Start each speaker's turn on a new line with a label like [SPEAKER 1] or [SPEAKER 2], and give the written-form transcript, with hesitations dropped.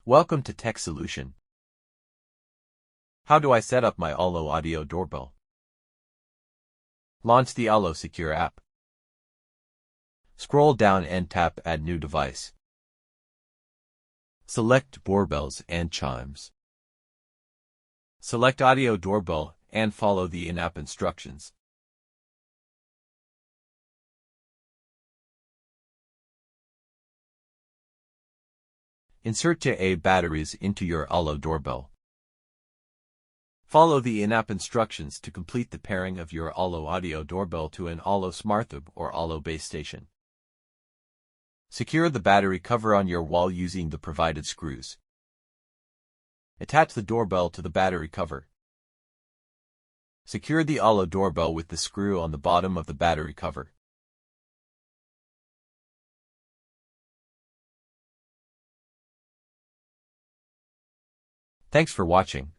[SPEAKER 1] Welcome to Tech Solution. How do I set up my Arlo Audio Doorbell? Launch the Arlo Secure app. Scroll down and tap Add New Device. Select Doorbells and Chimes. Select Audio Doorbell and follow the in-app instructions. Insert AA batteries into your Arlo Doorbell. Follow the in-app instructions to complete the pairing of your Arlo Audio Doorbell to an Arlo SmartHub or Arlo base station. Secure the battery cover on your wall using the provided screws. Attach the doorbell to the battery cover. Secure the Arlo Doorbell with the screw on the bottom of the battery cover. Thanks for watching.